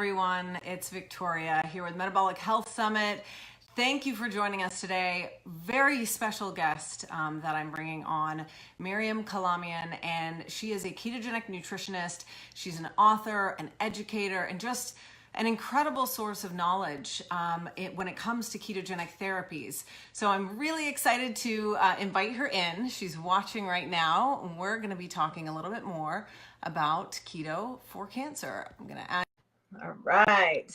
everyone. It's Victoria here with Metabolic Health Summit. Thank you for joining us today. Very special guest that I'm bringing on, Miriam Kalamian, and she is a ketogenic nutritionist. She's an author, an educator, and just an incredible source of knowledge when it comes to ketogenic therapies. So I'm really excited to invite her in. She's watching right now, and we're going to be talking a little bit more about Keto for Cancer. I'm going to add. All right.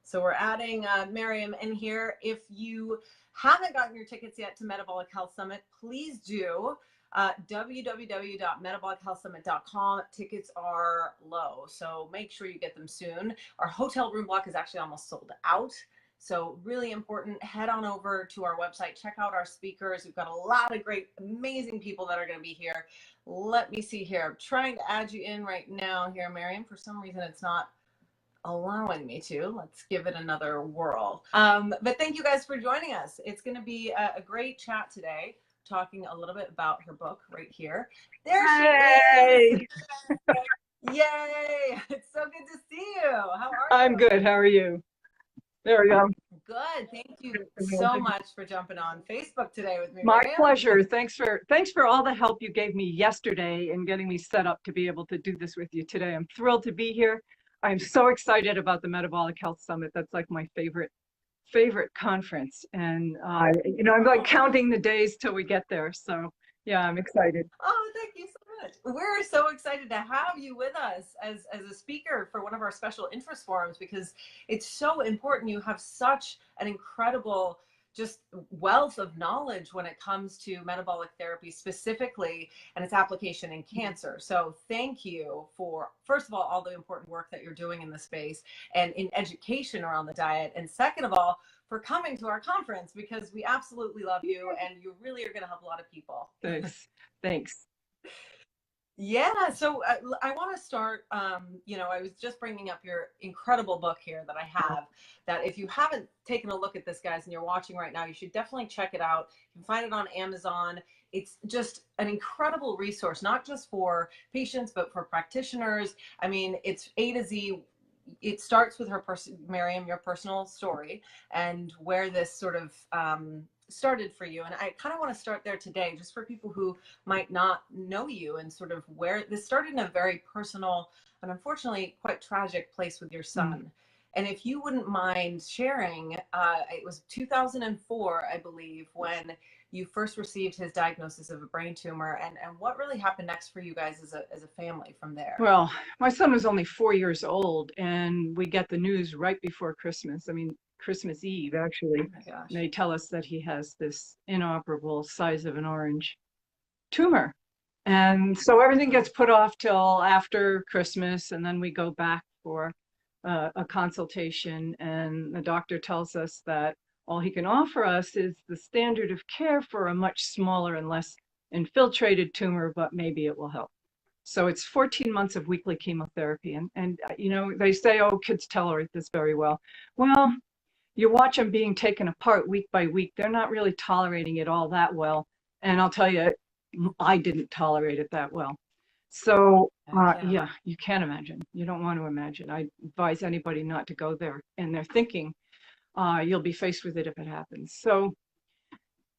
So we're adding Miriam in here. If you haven't gotten your tickets yet to Metabolic Health Summit, please do. www.metabolichealthsummit.com. Tickets are low, so make sure you get them soon. Our hotel room block is actually almost sold out. So really important, head on over to our website, check out our speakers. We've got a lot of great, amazing people that are going to be here. Let me see here. I'm trying to add you in right now here, Miriam. For some reason, it's not allowing me to. Let's give it another whirl. But thank you guys for joining us. It's going to be a great chat today, talking a little bit about her book right here. There she is. Yay! It's so good to see you. How are you? I'm good. How are you? There we go. Good. Thank you so much for jumping on Facebook today with me. My Miriam. pleasure. Thanks for all the help you gave me yesterday in getting me set up to be able to do this with you today. I'm thrilled to be here. I'm so excited about the Metabolic Health Summit. That's like my favorite conference, and I'm like counting the days till we get there. So yeah, I'm excited. Oh, thank you so much. We're so excited to have you with us as a speaker for one of our special interest forums, because it's so important. You have such an incredible just wealth of knowledge when it comes to metabolic therapy specifically and its application in cancer. So thank you for, first of all the important work that you're doing in the space and in education around the diet. And second of all, for coming to our conference, because we absolutely love you and you really are going to help a lot of people. Thanks. Yeah, so I want to start, I was just bringing up your incredible book here that I have, that if you haven't taken a look at this, guys, and you're watching right now, you should definitely check it out. You can find it on Amazon. It's just an incredible resource, not just for patients, but for practitioners. I mean, it's A to Z. It starts with Miriam, your personal story, and where this sort of started for you. And I kind of want to start there today, just for people who might not know you, and sort of where this started in a very personal and unfortunately quite tragic place with your son. And if you wouldn't mind sharing, it was 2004, I believe, when you first received his diagnosis of a brain tumor, and what really happened next for you guys as a family from there? Well, my son was only 4 years old, and we get the news right before Christmas. I mean, Christmas Eve, actually. Oh my gosh. They tell us that he has this inoperable size of an orange tumor. And so everything gets put off till after Christmas, and then we go back for a consultation, and the doctor tells us that all he can offer us is the standard of care for a much smaller and less infiltrated tumor, but maybe it will help. So it's 14 months of weekly chemotherapy. And they say, oh, kids tolerate this very well. Well, you watch them being taken apart week by week. They're not really tolerating it all that well. And I'll tell you, I didn't tolerate it that well. So yeah, you can't imagine. You don't want to imagine. I advise anybody not to go there. And they're thinking, you'll be faced with it if it happens.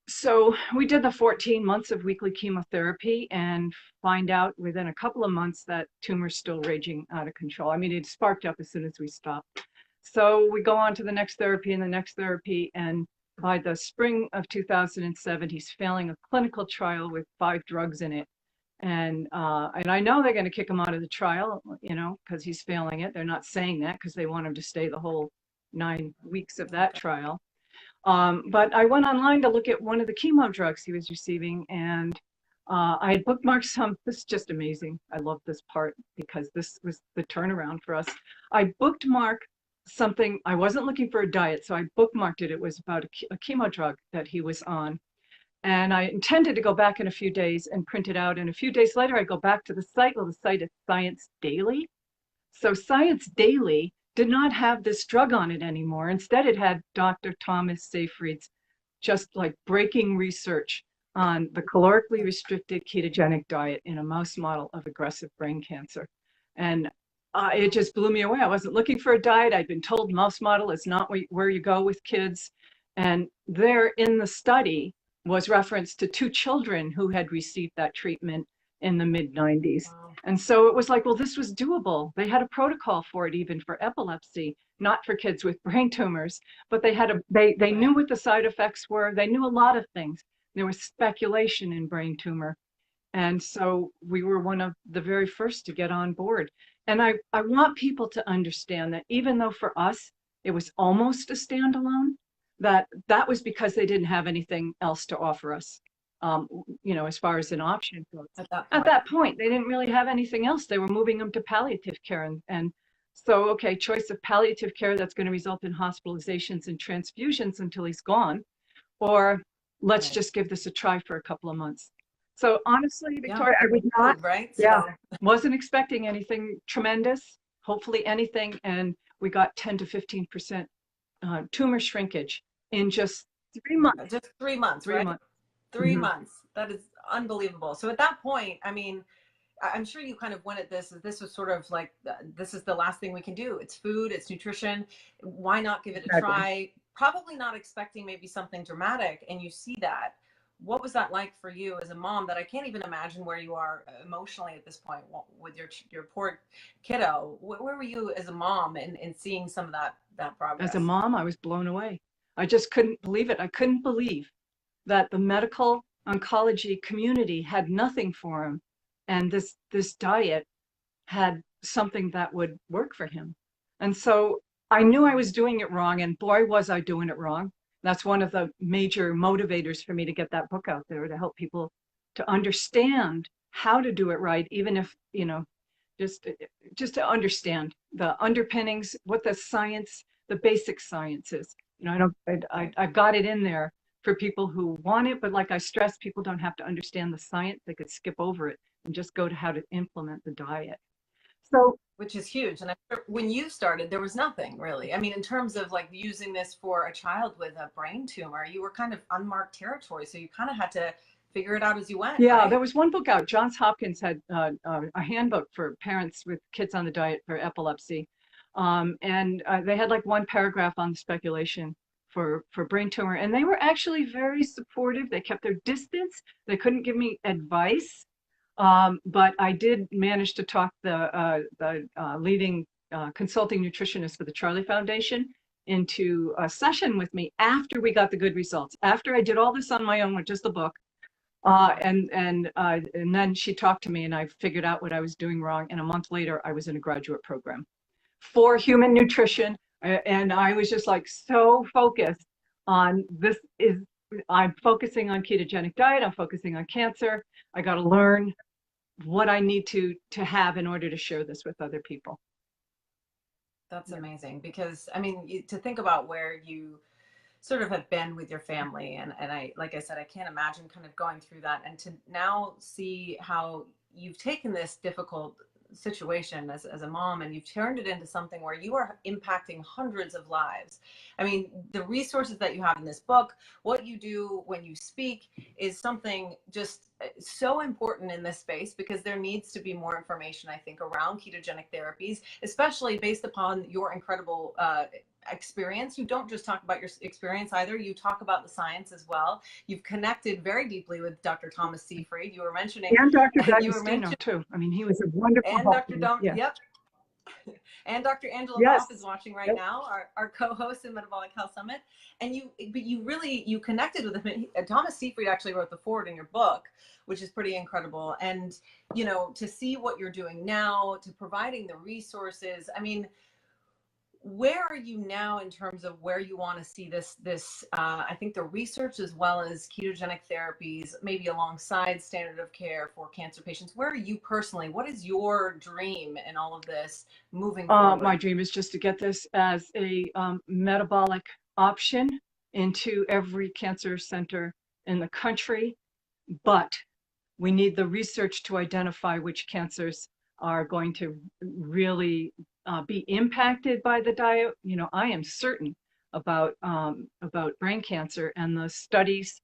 So we did the 14 months of weekly chemotherapy and find out within a couple of months that tumor's still raging out of control. I mean, it sparked up as soon as we stopped. So we go on to the next therapy and the next therapy, and by the spring of 2007, he's failing a clinical trial with 5 drugs in it. And I know they're going to kick him out of the trial, because he's failing it. They're not saying that because they want him to stay the whole 9 weeks of that trial. But I went online to look at one of the chemo drugs he was receiving, and I had bookmarked some. This is just amazing. I love this part because this was the turnaround for us. I bookmarked something. I wasn't looking for a diet, so I bookmarked it. It was about a chemo drug that he was on. And I intended to go back in a few days and print it out. And a few days later, I go back to the site. Well, the site is Science Daily. So Science Daily did not have this drug on it anymore. Instead, it had Dr. Thomas Seyfried's just like breaking research on the calorically restricted ketogenic diet in a mouse model of aggressive brain cancer. And it just blew me away. I wasn't looking for a diet. I'd been told mouse model is not where you go with kids. And there in the study was reference to 2 children who had received that treatment in the mid 90s. Wow. And so it was like, well, this was doable. They had a protocol for it, even for epilepsy, not for kids with brain tumors, but they knew what the side effects were. They knew a lot of things. There was speculation in brain tumor. And so we were one of the very first to get on board. And I want people to understand that even though for us, it was almost a standalone, that was because they didn't have anything else to offer us, as far as an option goes. At that point, they didn't really have anything else. They were moving them to palliative care. And so, okay, choice of palliative care that's going to result in hospitalizations and transfusions until he's gone, or let's just give this a try for a couple of months. So honestly, Victoria, I would not, wasn't expecting anything tremendous, hopefully anything. And we got 10 to 15% tumor shrinkage in just 3 months. Just 3 months, right? 3 months. That is unbelievable. So at that point, I mean, I'm sure you kind of went at this as this was sort of like, this is the last thing we can do. It's food, it's nutrition. Why not give it a try? Probably not expecting maybe something dramatic. And you see that. What was that like for you as a mom? That I can't even imagine where you are emotionally at this point with your poor kiddo. Where were you as a mom in seeing some of that progress? As a mom, I was blown away. I just couldn't believe it. I couldn't believe that the medical oncology community had nothing for him, and this diet had something that would work for him. And so I knew I was doing it wrong, and boy, was I doing it wrong. That's one of the major motivators for me to get that book out there, to help people to understand how to do it right, even if, just to understand the underpinnings, what the science, the basic science is. I've got it in there for people who want it, but like I stress, people don't have to understand the science. They could skip over it and just go to how to implement the diet. So, which is huge. And when you started, there was nothing really. I mean, in terms of like using this for a child with a brain tumor, you were kind of unmarked territory. So you kind of had to figure it out as you went. Yeah, right? There was one book out. Johns Hopkins had a handbook for parents with kids on the diet for epilepsy. And they had like one paragraph on the speculation for brain tumor. And they were actually very supportive. They kept their distance. They couldn't give me advice. But I did manage to talk the leading consulting nutritionist for the Charlie Foundation into a session with me after we got the good results. After I did all this on my own with just the book, and then she talked to me, and I figured out what I was doing wrong. And a month later, I was in a graduate program for human nutrition, and I was just like so focused on this. I'm focusing on ketogenic diet. I'm focusing on cancer. I got to learn what I need to have in order to share this with other people. That's amazing, because I mean, to think about where you sort of have been with your family, and like I said, I can't imagine kind of going through that, and to now see how you've taken this difficult situation as a mom and you've turned it into something where you are impacting hundreds of lives. I mean, the resources that you have in this book, what you do when you speak, is something just so important in this space, because there needs to be more information, I think, around ketogenic therapies, especially based upon your incredible experience. You don't just talk about your experience either. You talk about the science as well. You've connected very deeply with Dr. Thomas Seyfried. You were mentioning, and Dr. D'Agostino too. I mean, he was a wonderful. And Dr. Yep. And Dr. Angela Moff is watching right now, our co-host in Metabolic Health Summit. And you connected with him. Thomas Seyfried actually wrote the foreword in your book, which is pretty incredible. And, to see what you're doing now, to providing the resources, I mean, where are you now in terms of where you want to see this I think the research, as well as ketogenic therapies, maybe alongside standard of care for cancer patients? Where are you personally? What is your dream in all of this moving forward? My dream is just to get this as a metabolic option into every cancer center in the country, but we need the research to identify which cancers are going to really be impacted by the diet. I am certain about brain cancer, and the studies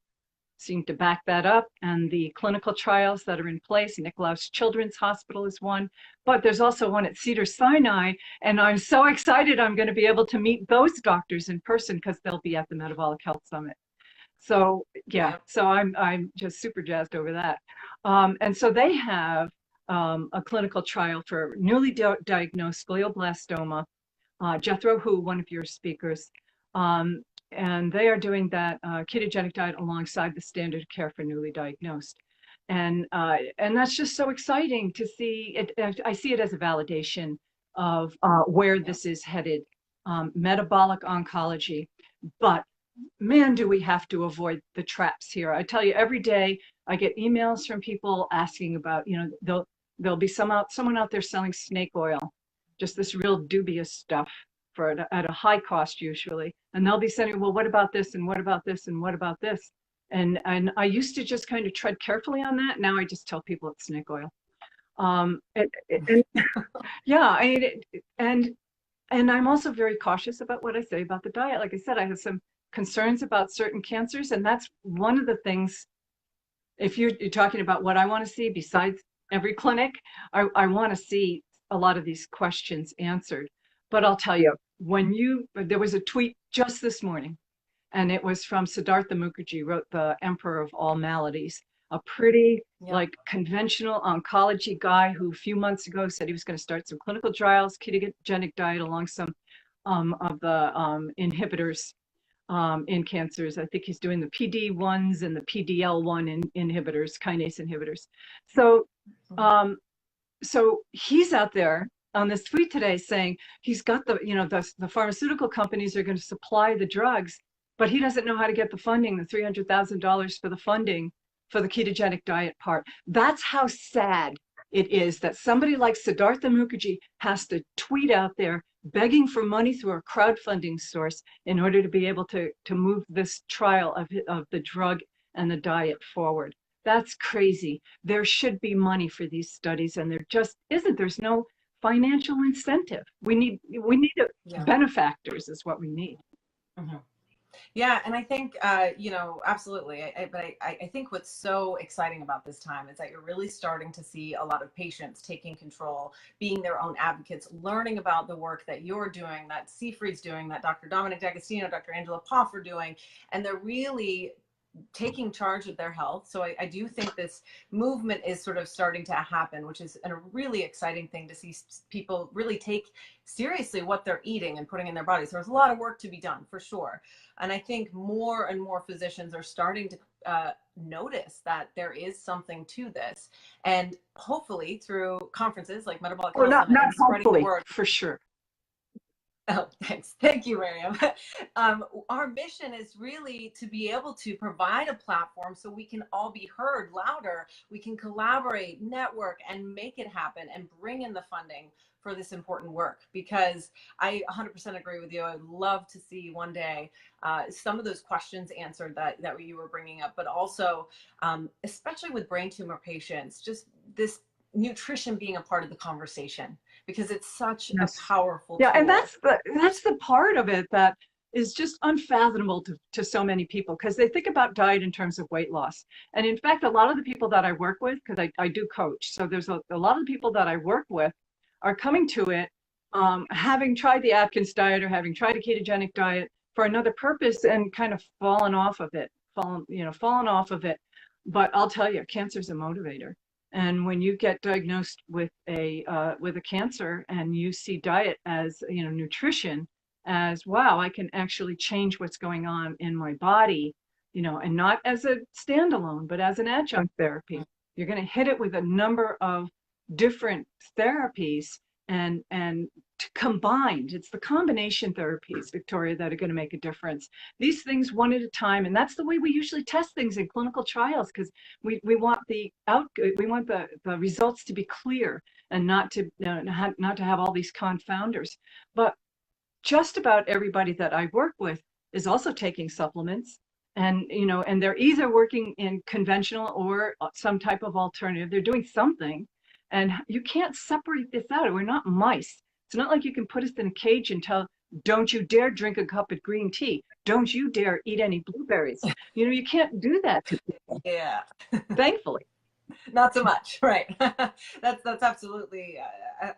seem to back that up. And the clinical trials that are in place, Nicklaus Children's Hospital is one, but there's also one at Cedars-Sinai. And I'm so excited I'm going to be able to meet those doctors in person because they'll be at the Metabolic Health Summit. So yeah, so I'm just super jazzed over that. And so they have a clinical trial for newly diagnosed glioblastoma. Jethro Hu, one of your speakers, and they are doing that ketogenic diet alongside the standard of care for newly diagnosed. And that's just so exciting to see it. I see it as a validation of where this is headed, metabolic oncology. But man, do we have to avoid the traps here. I tell you, every day I get emails from people asking about, there'll be someone out there selling snake oil, just this real dubious stuff at a high cost usually. And they'll be saying, well, what about this? And what about this? And what about this? And I used to just kind of tread carefully on that. Now I just tell people it's snake oil. Yeah, and I'm also very cautious about what I say about the diet. Like I said, I have some concerns about certain cancers, and that's one of the things. If you're talking about what I want to see besides every clinic, I want to see a lot of these questions answered. But I'll tell you, there was a tweet just this morning, and it was from Siddhartha Mukherjee, wrote The Emperor of All Maladies, a pretty like conventional oncology guy who a few months ago said he was going to start some clinical trials, ketogenic diet along some of the inhibitors in cancers. I think he's doing the PD-1s and the PDL1 inhibitors, kinase inhibitors. So, so he's out there on this tweet today saying he's got the pharmaceutical companies are going to supply the drugs, but he doesn't know how to get the funding, the $300,000 for the funding for the ketogenic diet part. That's how sad it is that somebody like Siddhartha Mukherjee has to tweet out there begging for money through a crowdfunding source in order to be able to move this trial of the drug and the diet forward. That's crazy. There should be money for these studies, and there just isn't. There's no financial incentive. We need benefactors is what we need. Mm-hmm. Yeah, and I think, absolutely. But I think what's so exciting about this time is that you're really starting to see a lot of patients taking control, being their own advocates, learning about the work that you're doing, that Siegfried's doing, that Dr. Dominic D'Agostino, Dr. Angela Poff are doing, and they're really taking charge of their health. So I do think this movement is sort of starting to happen, which is a really exciting thing to see people really take seriously what they're eating and putting in their bodies. There's a lot of work to be done for sure. And I think more and more physicians are starting to notice that there is something to this. And hopefully through conferences like Metabolic Health Summit, not spreading hopefully, the word. for sure. Oh, thanks. Thank you, Miriam. Our mission is really to be able to provide a platform so we can all be heard louder. We can collaborate, network, and make it happen and bring in the funding for this important work, because I 100% agree with you. I'd love to see one day some of those questions answered that you were bringing up, but also, especially with brain tumor patients, just this nutrition being a part of the conversation, because it's such a powerful tool. And that's the part of it that is just unfathomable to so many people, because they think about diet in terms of weight loss. And in fact, a lot of the people that I work with, because I do coach, so there's a lot of the people that I work with are coming to it having tried the Atkins diet or having tried a ketogenic diet for another purpose and kind of fallen off of it. But I'll tell you, cancer is a motivator. And when you get diagnosed with a cancer and you see diet as, nutrition as, wow, I can actually change what's going on in my body, and not as a standalone, but as an adjunct therapy. You're going to hit it with a number of different therapies and combined. It's the combination therapies, Victoria, that are going to make a difference. These things one at a time, and that's the way we usually test things in clinical trials, because we want the results to be clear and not to have all these confounders. But just about everybody that I work with is also taking supplements, and they're either working in conventional or some type of alternative. They're doing something. And you can't separate this out. We're not mice. It's not like you can put us in a cage and tell Don't you dare drink a cup of green tea. Don't you dare eat any blueberries. You know, you can't do that to people, Yeah. thankfully. Not so much, right? That's absolutely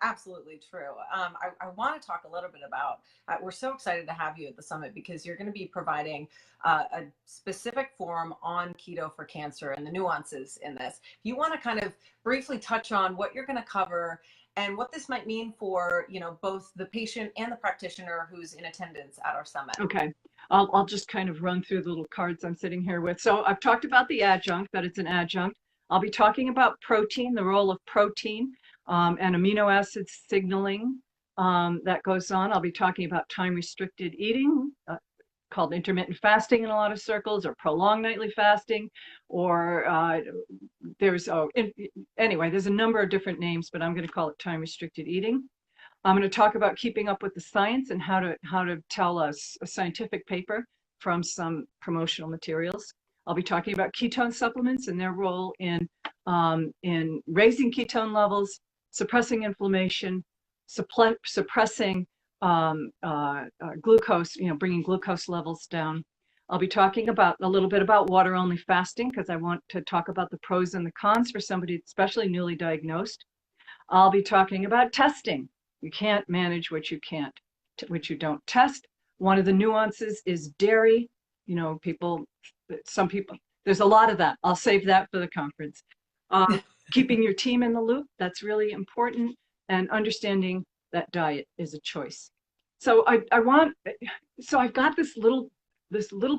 absolutely true. I want to talk a little bit about. We're so excited to have you at the summit because you're going to be providing a specific forum on keto for cancer and the nuances in this. If you want to kind of briefly touch on what you're going to cover and what this might mean for, you know, both the patient and the practitioner who's in attendance at our summit. Okay. I'll just kind of run through the little cards I'm sitting here with. So I've talked about the adjunct, that it's an adjunct. I'll be talking about protein, the role of protein and amino acid signaling that goes on. I'll be talking about time-restricted eating, called intermittent fasting in a lot of circles, or prolonged nightly fasting, or anyway, there's a number of different names, but I'm going to call it time-restricted eating. I'm going to talk about keeping up with the science and how to tell us a scientific paper from some promotional materials. I'll be talking about ketone supplements and their role in raising ketone levels, suppressing inflammation, suppressing glucose, bringing glucose levels down. I'll be talking about a little bit about water-only fasting because I want to talk about the pros and the cons for somebody especially newly diagnosed. I'll be talking about testing. You can't manage what you don't test. One of the nuances is dairy. Some people, there's a lot of that. I'll save that for the conference. Keeping your team in the loop, that's really important, and understanding that diet is a choice. So I've got this little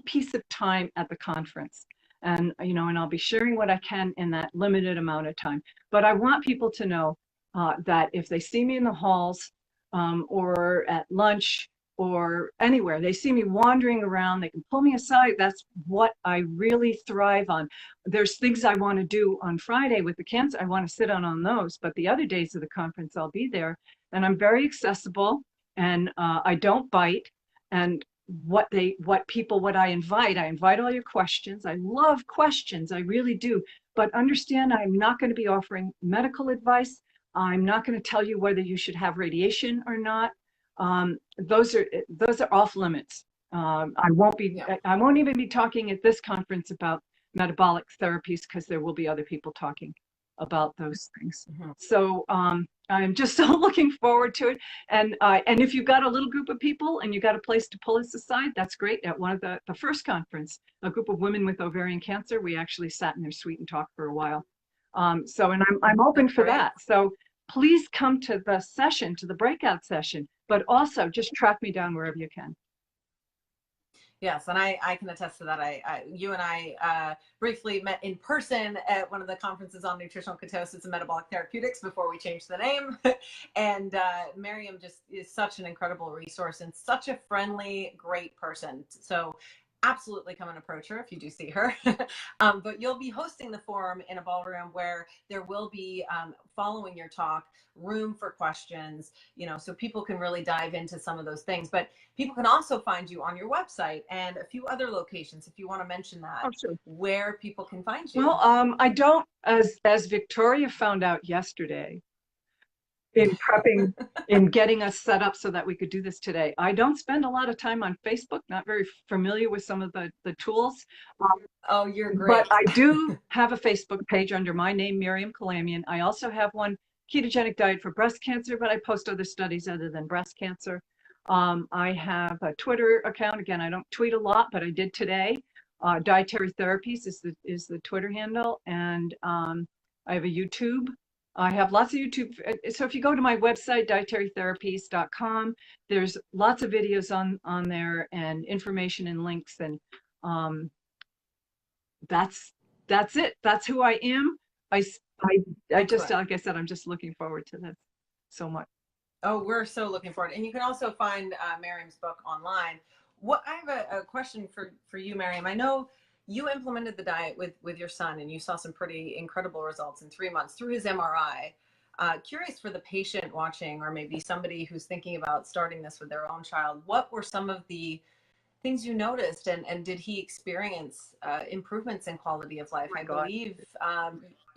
piece of time at the conference, and I'll be sharing what I can in that limited amount of time. But I want people to know that if they see me in the halls or at lunch or anywhere, they see me wandering around, they can pull me aside. That's what I really thrive on. There's things I want to do on Friday with the cancer. I want to sit on those, but the other days of the conference, I'll be there. And I'm very accessible, and I don't bite. And what I invite all your questions. I love questions, I really do. But understand, I'm not going to be offering medical advice. I'm not going to tell you whether you should have radiation or not. Those are off limits. I won't even be talking at this conference about metabolic therapies because there will be other people talking about those things. Mm-hmm. So I'm just so looking forward to it. And if you've got a little group of people and you got a place to pull us aside, that's great. At one of the first conference, a group of women with ovarian cancer, we actually sat in their suite and talked for a while. And I'm open for that. So please come to the session, to the breakout session, but also just track me down wherever you can. Yes, and I can attest to that. You and I briefly met in person at one of the conferences on nutritional ketosis and metabolic therapeutics before we changed the name. And Miriam just is such an incredible resource and such a friendly, great person. So absolutely come and approach her if you do see her. But you'll be hosting the forum in a ballroom where there will be, following your talk, room for questions, so people can really dive into some of those things. But people can also find you on your website and a few other locations, if you want to mention that. Oh, sure. Where people can find you. Well, I don't, as Victoria found out yesterday, in prepping, in getting us set up so that we could do this today. I don't spend a lot of time on Facebook, not very familiar with some of the tools. Oh, you're great. But I do have a Facebook page under my name, Miriam Kalamian. I also have one, Ketogenic Diet for Breast Cancer, but I post other studies other than breast cancer. I have a Twitter account. Again, I don't tweet a lot, but I did today. Dietary Therapies is the Twitter handle. And I have a YouTube. I have lots of YouTube. So if you go to my website, dietarytherapies.com, there's lots of videos on there and information and links. And that's it. That's who I am. I just, like I said, I'm just looking forward to this so much. Oh, we're so looking forward. And you can also find Miriam's book online. I have a question for you, Miriam. I know you implemented the diet with your son and you saw some pretty incredible results in 3 months through his MRI. Curious for the patient watching, or maybe somebody who's thinking about starting this with their own child, what were some of the things you noticed, and did he experience improvements in quality of life? I believe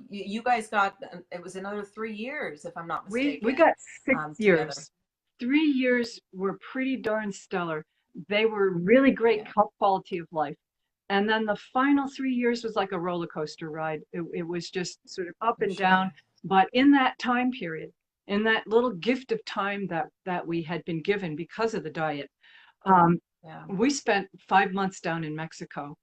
you guys got, it was another 3 years, if I'm not mistaken. We got 6 years. 3 years were pretty darn stellar. They were really great Yeah. quality of life. And then the final 3 years was like a roller coaster ride. It was just sort of up I'm and down. sure. But in that time period, in that little gift of time that we had been given because of the diet, um, Yeah. we spent 5 months down in Mexico,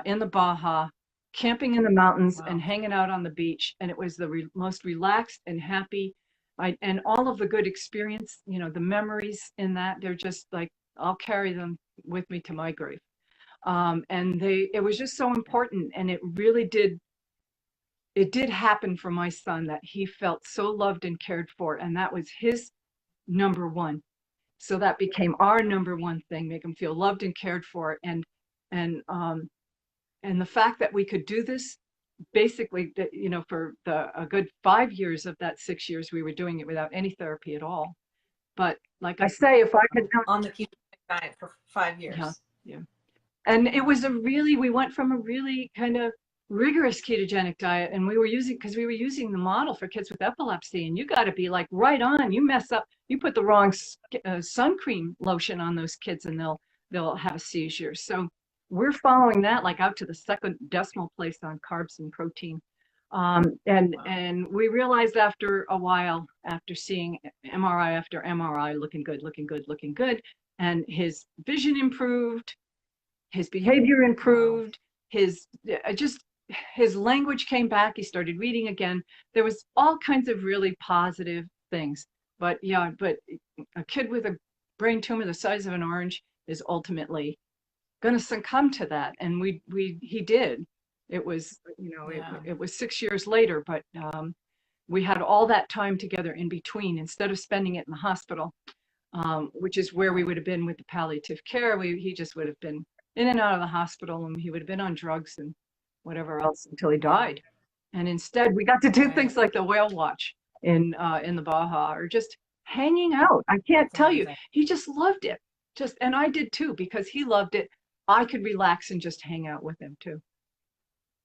in the Baja, camping in the mountains and Wow. hanging out on the beach. And it was the most relaxed and happy, and all of the good experience, the memories in that, they're just like, I'll carry them with me to my grave. And it was just so important. And it did happen for my son that he felt so loved and cared for. And that was his number one. So that became our number one thing, make him feel loved and cared for. And and the fact that we could do this basically, for a good 5 years of that 6 years, we were doing it without any therapy at all. But like I say, if I could not, On the ketogenic diet for 5 yeah, years. yeah. And it was we went from a really kind of rigorous ketogenic diet, and because we were using the model for kids with epilepsy, and you got to be like right on. You mess up, you put the wrong sun cream lotion on those kids, and they'll have a seizure. So we're following that like out to the second decimal place on carbs and protein. And Wow. and we realized after a while, after seeing MRI after MRI, looking good, looking good, looking good, and his vision improved, his behavior Wow. improved, his just his language came back, he started reading again. There was all kinds of really positive things. But yeah, but a kid with a brain tumor the size of an orange is ultimately going to succumb to that. And he did. It was, Yeah. it was 6 years later, but we had all that time together in between instead of spending it in the hospital, which is where we Right. would have been with the palliative care. He just would have been in and out of the hospital, and he would have been on drugs and whatever else until he Yeah. died. And instead, we got to do Right. things like the whale watch in the Baja, or just hanging out. I can't That's tell you, amazing. he just loved it. And I did too, because he loved it. I could relax and just hang out with him too.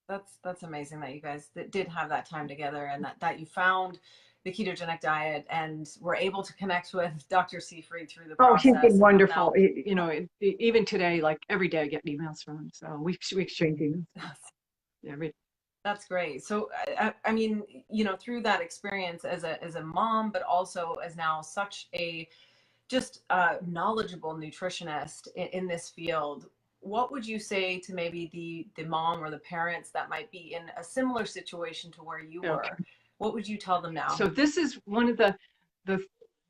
That's amazing that you guys did have that time together, and that you found the ketogenic diet and were able to connect with Dr. Seafried through the Oh, he's been process, and have wonderful. now. Even today, like every day, I get emails from him. So we exchange emails. Yeah, That's great. So, I mean, through that experience as a mom, but also as now such a just knowledgeable nutritionist in this field, what would you say to maybe the mom or the parents that might be in a similar situation to where you okay. were? What would you tell them now? So this is the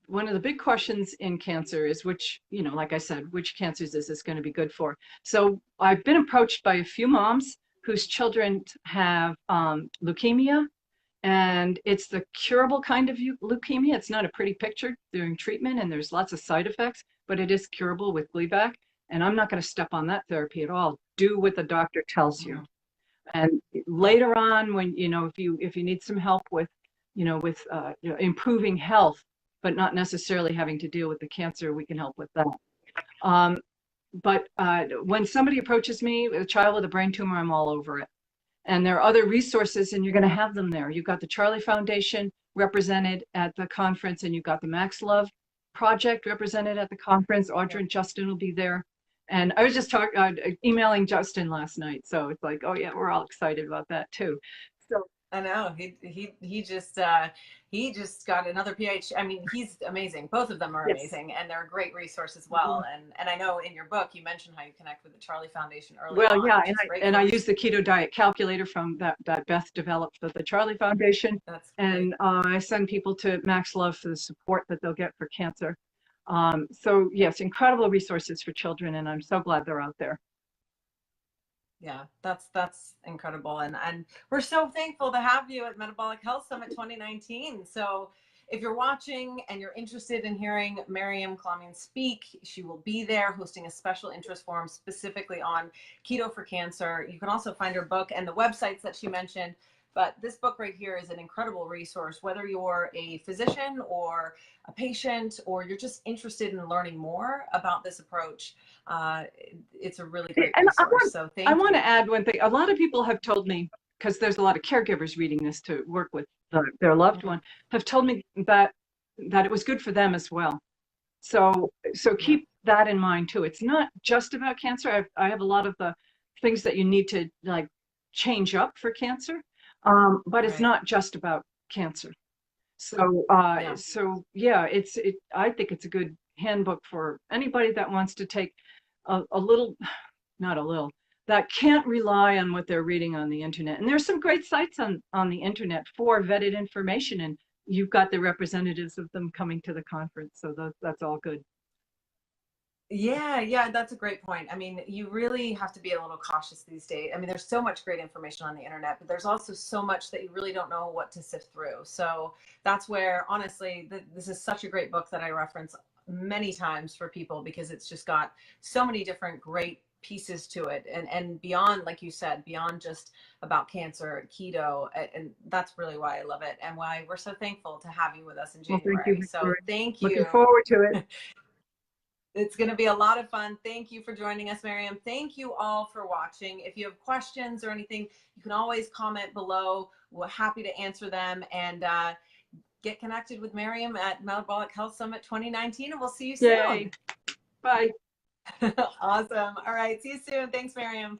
one of the big questions in cancer is which, like I said, which cancers is this going to be good for? So I've been approached by a few moms whose children have leukemia, and it's the curable kind of leukemia. It's not a pretty picture during treatment, and there's lots of side effects, but it is curable with Gleevec. And I'm not going to step on that therapy at all. Do what the doctor tells you. Mhm. And Yeah. later on, when if you need some help with improving health, but not necessarily having to deal with the cancer, we can help with that. Um, but when somebody approaches me with a child with a brain tumor, I'm all over it. And there are other resources, and you're going to have them there. You've got the Charlie Foundation represented at the conference, and you've got the Max Love Project represented at the conference. Audra and Justin will be there. And I was just emailing Justin last night. So it's like, oh yeah, we're all excited about that too. So I know he just got another PhD. I mean, he's amazing. Both of them are yes. amazing, and they're a great resource as Mhm. well. And I know in your book you mentioned how you connect with the Charlie Foundation early Well, on, yeah, which is great and for I use the keto diet calculator from that Beth developed for the Charlie Foundation, that's great. and I send people to Max Love for the support that they'll get for cancer. So yes, incredible resources for children, and I'm so glad they're out there. Yeah, that's incredible, and we're so thankful to have you at Metabolic Health Summit 2019. So if you're watching and you're interested in hearing Miriam Kalamian speak, she will be there hosting a special interest forum specifically on Keto for Cancer. You can also find her book and the websites that she mentioned. But this book right here is an incredible resource, whether you're a physician or a patient, or you're just interested in learning more about this approach. Uh, it's a really great And resource. So I thank want you. to add one thing. A lot of people have told me, because there's a lot of caregivers reading this to work with their loved Mhm. one, have told me that it was good for them as well. So keep that in mind too. It's not just about cancer. I have a lot of the things that you need to like change up for cancer, but it's Right. not just about cancer. Yeah. So yeah, I think it's a good handbook for anybody that wants to take a little, not a little, that can't rely on what they're reading on the internet. And there's some great sites on the internet for vetted information, and you've got the representatives of them coming to the conference. So that's all good. Yeah, yeah, that's a great point. I mean, you really have to be a little cautious these days. I mean, there's so much great information on the internet, but there's also so much that you really don't know what to sift through. So that's where, honestly, this is such a great book that I reference many times for people because it's just got so many different great pieces to it and beyond, like you said, beyond just about cancer, keto, and that's really why I love it and why we're so thankful to have you with us in Well, thank you, January. So Victoria. thank Looking you. forward to it. It's going to be a lot of fun. Thank you for joining us, Miriam. Thank you all for watching. If you have questions or anything, you can always comment below. We're happy to answer them and get connected with Miriam at Metabolic Health Summit 2019, and we'll see you soon. Yay. Bye. Awesome. All right. See you soon. Thanks, Miriam.